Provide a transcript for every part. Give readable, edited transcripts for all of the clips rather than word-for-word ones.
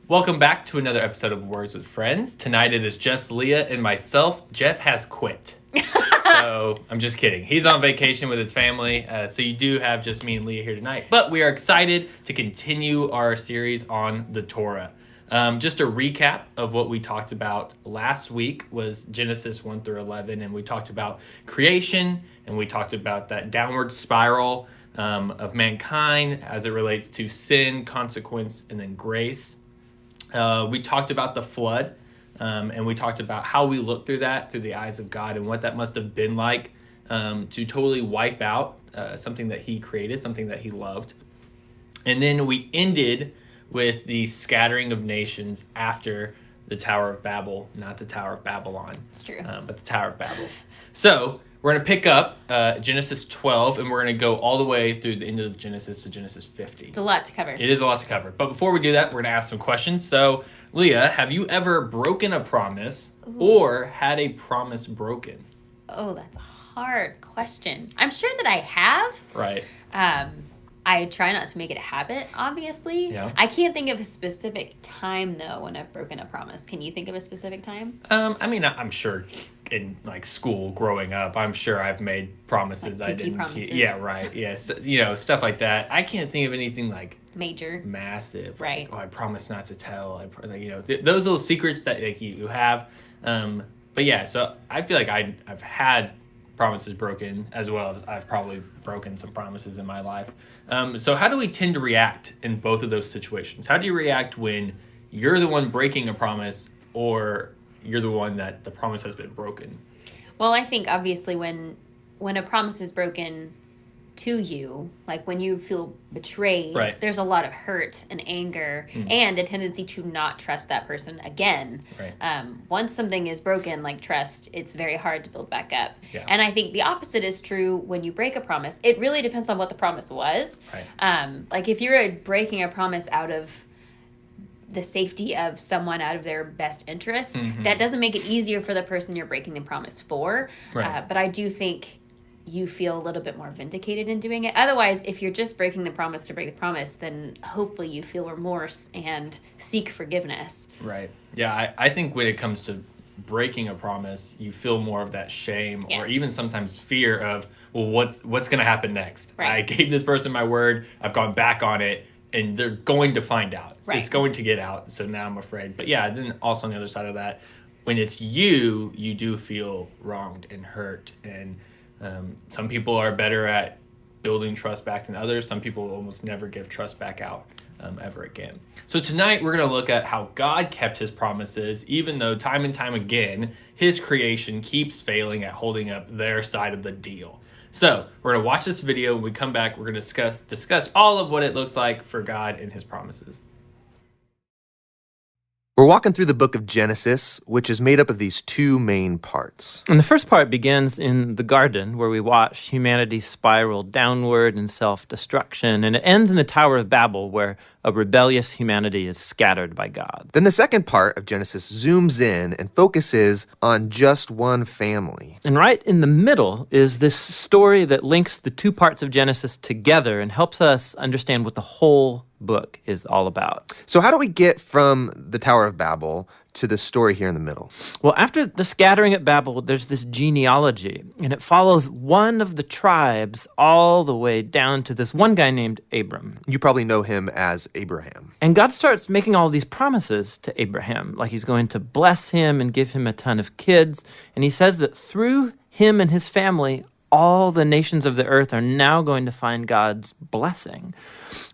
Welcome back to another episode of Words with Friends. Tonight it is just Leah and myself. Jeff has quit. So, I'm just kidding. He's on vacation with his family, so you do have just me and Leah here tonight. But we are excited to continue our series on the Torah. Just a recap of what we talked about last week was Genesis 1 through 11, and we talked about creation, and we talked about that downward spiral of mankind as it relates to sin, consequence, and then grace. We talked about the flood, and we talked about how we look through that through the eyes of God and what that must have been like to totally wipe out something that he created, something that he loved. And then we ended with the scattering of nations after the Tower of Babel, not the Tower of Babylon. It's true. But the Tower of Babel. So we're going to pick up Genesis 12, and we're going to go all the way through the end of Genesis to Genesis 50. It's a lot to cover. It is a lot to cover. But before we do that, we're going to ask some questions. So, Leah, have you ever broken a promise or had a promise broken? Oh, that's a hard question. I'm sure that I have. Right. I try not to make it a habit, obviously. Yeah. I can't think of a specific time, though, when I've broken a promise. Can you think of a specific time? I'm sure in school growing up, I'm sure I've made promises I didn't keep. Yeah, right. Yes, stuff like that. I can't think of anything major, massive. Right. I promise not to tell. Those little secrets that you have. But yeah, so I feel like I've had promises broken as well as I've probably broken some promises in my life. So how do we tend to react in both of those situations? How do you react when you're the one breaking a promise or you're the one that the promise has been broken? Well, I think obviously when a promise is broken to you, like when you feel betrayed, right, there's a lot of hurt and anger and a tendency to not trust that person again. Right. Once something is broken, like trust, it's very hard to build back up. Yeah. And I think the opposite is true when you break a promise. It really depends on what the promise was. Right. Like if you're breaking a promise out of the safety of someone, out of their best interest, that doesn't make it easier for the person you're breaking the promise for. Right. But I do think you feel a little bit more vindicated in doing it. Otherwise, if you're just breaking the promise to break the promise, then hopefully you feel remorse and seek forgiveness. Right. Yeah, I think when it comes to breaking a promise, you feel more of that shame or even sometimes fear of, well, what's going to happen next? Right. I gave this person my word, I've gone back on it, and they're going to find out. Right. It's going to get out, so now I'm afraid. But yeah, then also on the other side of that, when it's you do feel wronged and hurt, and some people are better at building trust back than others. Some people almost never give trust back out ever again. So tonight we're going to look at how God kept his promises, even though time and time again, his creation keeps failing at holding up their side of the deal. So we're going to watch this video. When we come back, we're going to discuss all of what it looks like for God and his promises. We're walking through the book of Genesis, which is made up of these two main parts. And the first part begins in the garden, where we watch humanity spiral downward in self-destruction, and it ends in the Tower of Babel, where a rebellious humanity is scattered by God. Then the second part of Genesis zooms in and focuses on just one family. And right in the middle is this story that links the two parts of Genesis together and helps us understand what the whole book is all about. So how do we get from the Tower of Babel to the story here in the middle? Well, after the scattering at Babel, there's this genealogy, and it follows one of the tribes all the way down to this one guy named Abram. You probably know him as Abraham. And God starts making all these promises to Abraham, like he's going to bless him and give him a ton of kids. And he says that through him and his family, all the nations of the earth are now going to find God's blessing.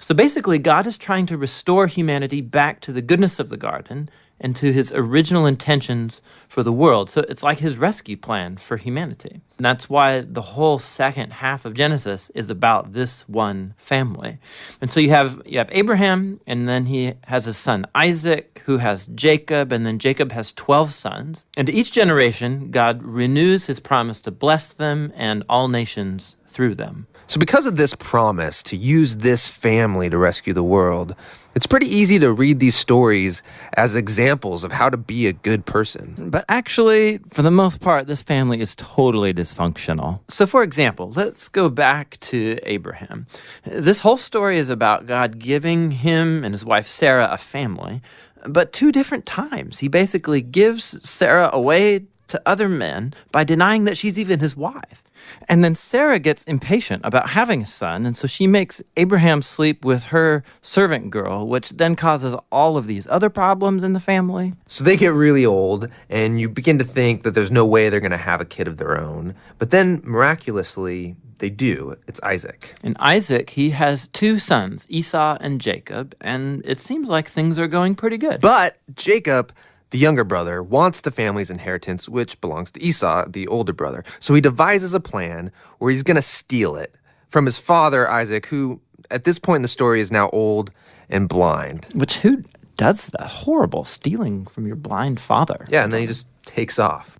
So basically, God is trying to restore humanity back to the goodness of the garden and to his original intentions for the world. So it's like his rescue plan for humanity. And that's why the whole second half of Genesis is about this one family. And so you have Abraham, and then he has his son Isaac, who has Jacob, and then Jacob has 12 sons. And to each generation, God renews his promise to bless them and all nations through them. So because of this promise to use this family to rescue the world, it's pretty easy to read these stories as examples of how to be a good person. But actually, for the most part, this family is totally dysfunctional. So for example, let's go back to Abraham. This whole story is about God giving him and his wife Sarah a family. but 2 different times. He basically gives Sarah away to other men by denying that she's even his wife. And then Sarah gets impatient about having a son, and so she makes Abraham sleep with her servant girl, which then causes all of these other problems in the family. So they get really old, and you begin to think that there's no way they're going to have a kid of their own. But then, miraculously, they do. It's Isaac. And Isaac, he has 2 sons, Esau and Jacob, and it seems like things are going pretty good. But Jacob, the younger brother, wants the family's inheritance, which belongs to Esau, the older brother. So he devises a plan where he's going to steal it from his father, Isaac, who at this point in the story is now old and blind. Which, who does that? Horrible, stealing from your blind father. Yeah, and then he just takes off.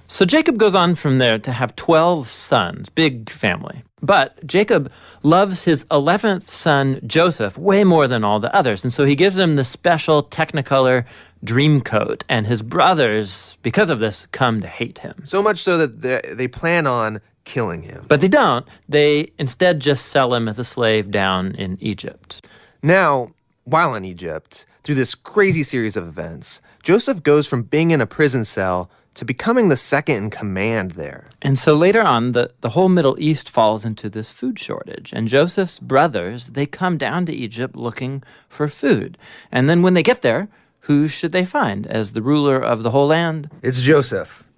So Jacob goes on from there to have 12 sons, big family. But Jacob loves his 11th son, Joseph, way more than all the others. And so he gives him the special Technicolor dream coat. And his brothers, because of this, come to hate him. So much so that they plan on killing him. But they don't. They instead just sell him as a slave down in Egypt. Now, while in Egypt, through this crazy series of events, Joseph goes from being in a prison cell to becoming the second in command there. And so later on, the whole Middle East falls into this food shortage. And Joseph's brothers, they come down to Egypt looking for food. And then when they get there, who should they find as the ruler of the whole land? It's Joseph,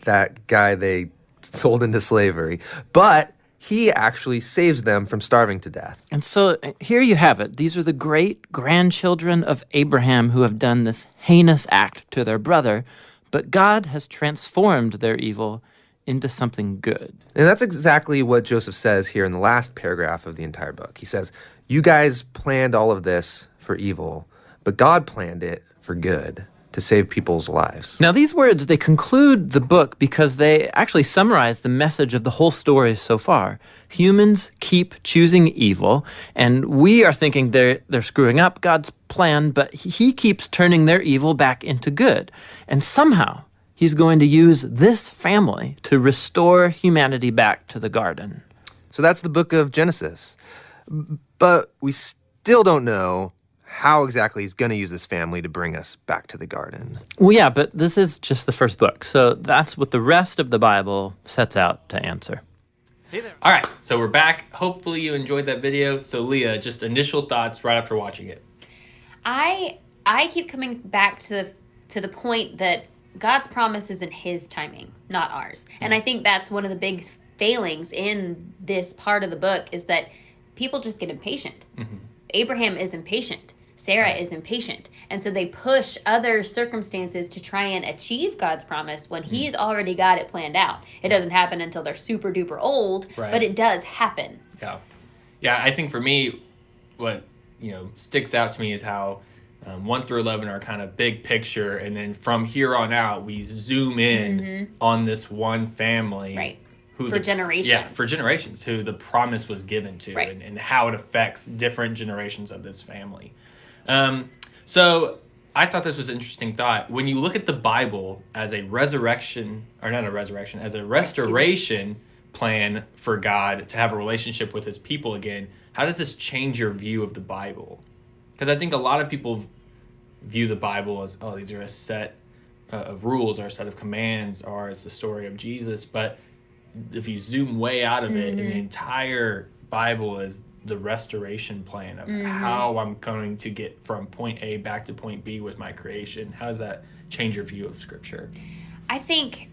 that guy they sold into slavery. But he actually saves them from starving to death. And so here you have it. These are the great-grandchildren of Abraham who have done this heinous act to their brother. But God has transformed their evil into something good. And that's exactly what Joseph says here in the last paragraph of the entire book. He says, you guys planned all of this for evil, but God planned it for good, to save people's lives. Now, these words, they conclude the book because they actually summarize the message of the whole story so far. Humans keep choosing evil, and we are thinking they're screwing up God's plan, but he keeps turning their evil back into good. And somehow, he's going to use this family to restore humanity back to the garden. So that's the book of Genesis. But we still don't know how exactly he's going to use this family to bring us back to the garden. Well, yeah, but this is just the first book. So that's what the rest of the Bible sets out to answer. Hey there. All right, so we're back. Hopefully you enjoyed that video. So Leah, just initial thoughts right after watching it. I keep coming back to the point that God's promise is in his timing, not ours. And I think that's one of the big failings in this part of the book is that people just get impatient. Mm-hmm. Abraham is impatient. Sarah is impatient. And so they push other circumstances to try and achieve God's promise when he's already got it planned out. It doesn't happen until they're super duper old, but it does happen. Yeah. Yeah, I think for me, what sticks out to me is how 1 through 11 are kind of big picture, and then from here on out, we zoom in on this one family. Right. For generations. Yeah, for generations, who the promise was given to, and how it affects different generations of this family. So I thought this was an interesting thought. When you look at the Bible as a resurrection, or not a resurrection, as a restoration plan for God to have a relationship with his people again, how does this change your view of the Bible? Because I think a lot of people view the Bible as, oh, these are a set of rules or a set of commands, or it's the story of Jesus. But if you zoom way out of it, and the entire Bible is the restoration plan of how I'm going to get from point A back to point B with my creation. How does that change your view of Scripture? I think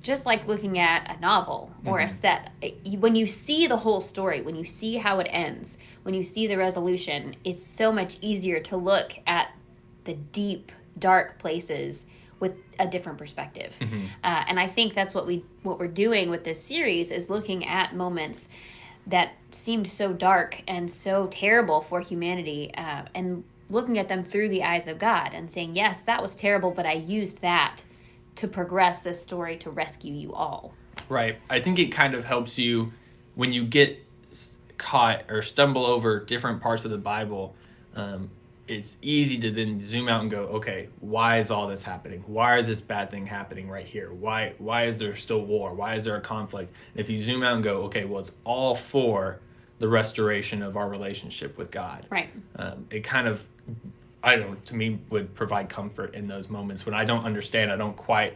just like looking at a novel or a set, when you see the whole story, when you see how it ends, when you see the resolution, it's so much easier to look at the deep, dark places with a different perspective. And I think that's what we're doing with this series is looking at moments that seemed so dark and so terrible for humanity, and looking at them through the eyes of God and saying, yes, that was terrible, but I used that to progress this story to rescue you all. Right. I think it kind of helps you when you get caught or stumble over different parts of the Bible. It's easy to then zoom out and go, okay, why is all this happening? Why is this bad thing happening right here? Why is there still war? Why is there a conflict? If you zoom out and go, okay, well, it's all for the restoration of our relationship with God. Right. It kind of to me, would provide comfort in those moments when I don't understand, I don't quite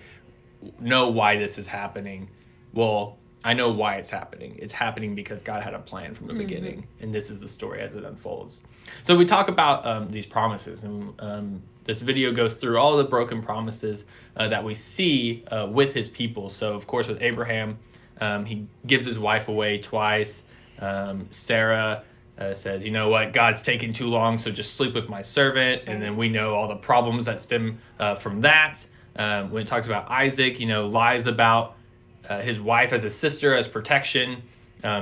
know why this is happening. Well, I know why it's happening. It's happening because God had a plan from the beginning, and this is the story as it unfolds. So we talk about these promises, and this video goes through all the broken promises that we see with his people. So, of course, with Abraham, he gives his wife away twice. Sarah says, you know what, God's taking too long, so just sleep with my servant. And then we know all the problems that stem from that. When it talks about Isaac, lies about his wife as a sister, as protection.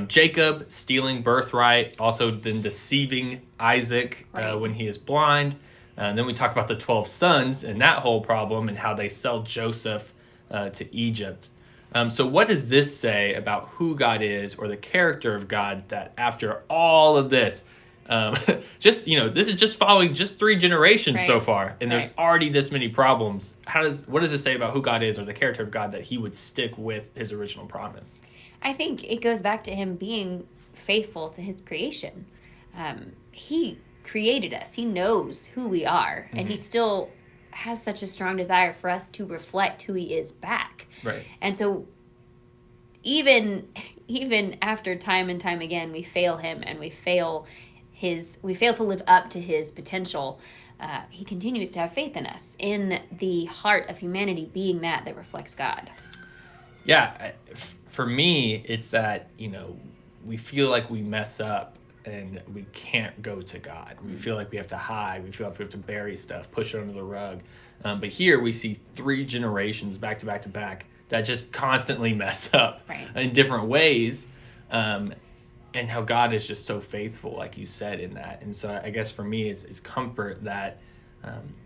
Jacob stealing birthright, also then deceiving Isaac when he is blind. Then we talk about the 12 sons and that whole problem and how they sell Joseph to Egypt. So what does this say about who God is or the character of God, that after all of this, this is just following just 3 generations so far, and there's already this many problems. What does it say about who God is or the character of God that he would stick with his original promise? I think it goes back to him being faithful to his creation. He created us. He knows who we are, and he still has such a strong desire for us to reflect who he is back. Right. And so even after time and time again we fail him and we fail to live up to his potential, he continues to have faith in us, in the heart of humanity being that reflects God. Yeah, for me, it's that, we feel like we mess up and we can't go to God. We feel like we have to hide. We feel like we have to bury stuff, push it under the rug. But here we see 3 generations back to back to back that just constantly mess up in different ways. And how God is just so faithful, like you said, in that. And so I guess for me, it's comfort that,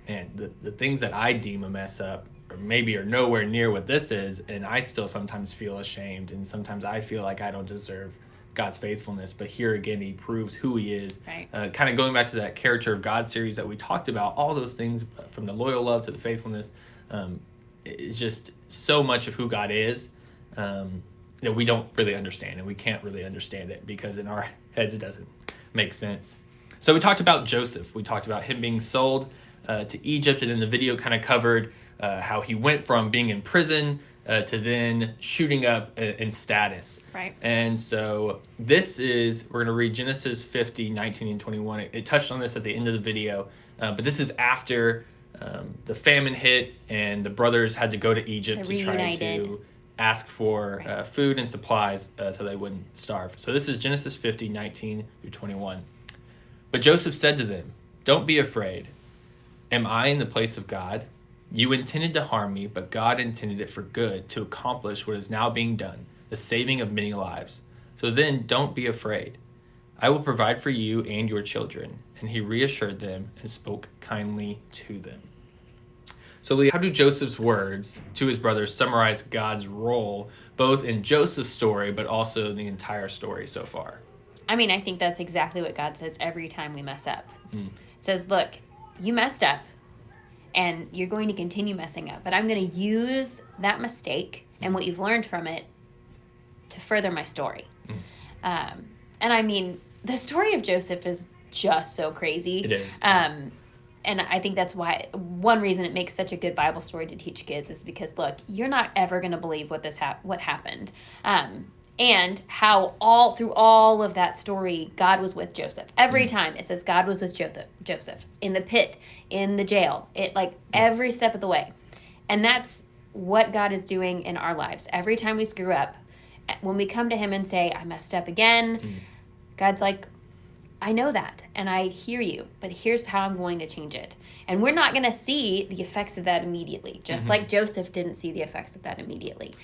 and the things that I deem a mess up or maybe are nowhere near what this is, and I still sometimes feel ashamed, and sometimes I feel like I don't deserve God's faithfulness. But here again, he proves who he is. Kind of going back to that character of God series that we talked about, all those things from the loyal love to the faithfulness, it's just so much of who God is that we don't really understand, and we can't really understand it because in our heads it doesn't make sense. So we talked about Joseph. We talked about him being sold to Egypt, and then the video kind of covered how he went from being in prison to then shooting up in status. Right. And so we're going to read Genesis 50, 19 and 21. It touched on this at the end of the video, but this is after the famine hit and the brothers had to go to Egypt to try to ask for food and supplies so they wouldn't starve. So this is Genesis 50, 19 through 21. But Joseph said to them, "Don't be afraid. Am I in the place of God? You intended to harm me, but God intended it for good, to accomplish what is now being done, the saving of many lives. So then don't be afraid. I will provide for you and your children." And he reassured them and spoke kindly to them. So Leah, how do Joseph's words to his brothers summarize God's role, both in Joseph's story, but also the entire story so far? I mean, I think that's exactly what God says every time we mess up. It says, look, you messed up, and you're going to continue messing up, but I'm going to use that mistake and what you've learned from it to further my story. And I mean, the story of Joseph is just so crazy. It is. And I think that's why one reason it makes such a good Bible story to teach kids is because, look, you're not ever going to believe what happened. And how through all of that story, God was with Joseph. Every time it says God was with Joseph in the pit, in the jail, every step of the way. And that's what God is doing in our lives. Every time we screw up, when we come to him and say, I messed up again, God's like, I know that, and I hear you, but here's how I'm going to change it. And we're not going to see the effects of that immediately, just like Joseph didn't see the effects of that immediately.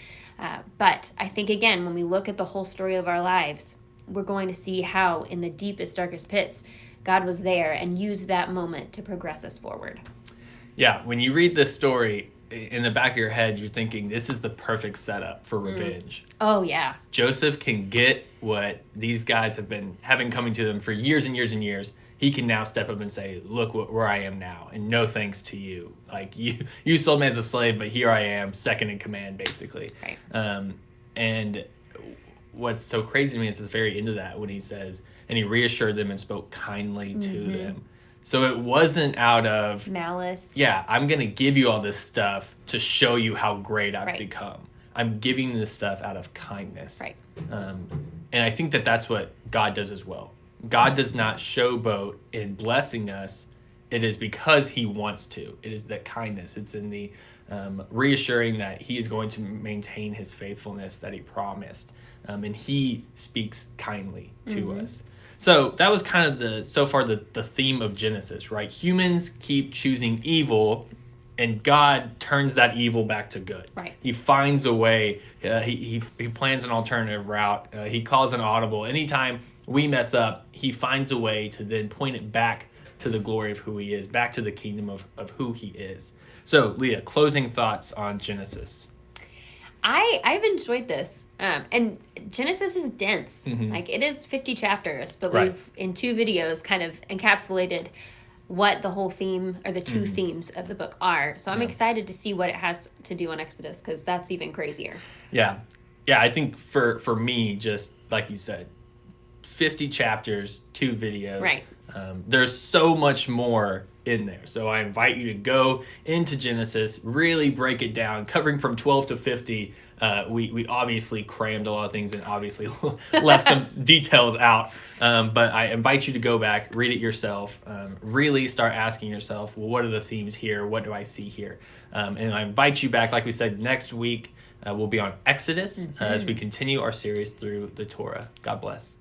But I think, again, when we look at the whole story of our lives, we're going to see how in the deepest, darkest pits, God was there and used that moment to progress us forward. Yeah, when you read this story, in the back of your head, you're thinking, this is the perfect setup for revenge. Oh, yeah. Joseph can get what these guys have been having coming to them for years and years and years. He can now step up and say, look where I am now, and no thanks to you. Like, you sold me as a slave, but here I am, second in command, basically. Right. And what's so crazy to me is at the very end of that when he says, and he reassured them and spoke kindly to them. So it wasn't out of malice. yeah, I'm going to give you all this stuff to show you how great I've Right. become. I'm giving this stuff out of kindness. Right. And I think that that's what God does as well. God does not showboat in blessing us. It is because he wants to. It is that kindness. It's in the reassuring that he is going to maintain his faithfulness that he promised. And he speaks kindly to us. So that was kind of the theme of Genesis, right? Humans keep choosing evil, and God turns that evil back to good. Right. He finds a way. He plans an alternative route. He calls an audible. Anytime we mess up, he finds a way to then point it back to the glory of who he is, back to the kingdom of who he is. So, Leah, closing thoughts on Genesis. I've enjoyed this. And Genesis is dense. Like, it is 50 chapters, but Right. we've, in 2 videos, kind of encapsulated what the whole theme, or the 2 themes of the book are. So I'm excited to see what it has to do on Exodus, because that's even crazier. Yeah. Yeah, I think for me, just like you said, 50 chapters, 2 videos. Right. There's so much more in there. So I invite you to go into Genesis, really break it down, covering from 12 to 50. We obviously crammed a lot of things and obviously left some details out. But I invite you to go back, read it yourself, really start asking yourself, well, what are the themes here? What do I see here? And I invite you back, like we said, next week we'll be on Exodus as we continue our series through the Torah. God bless.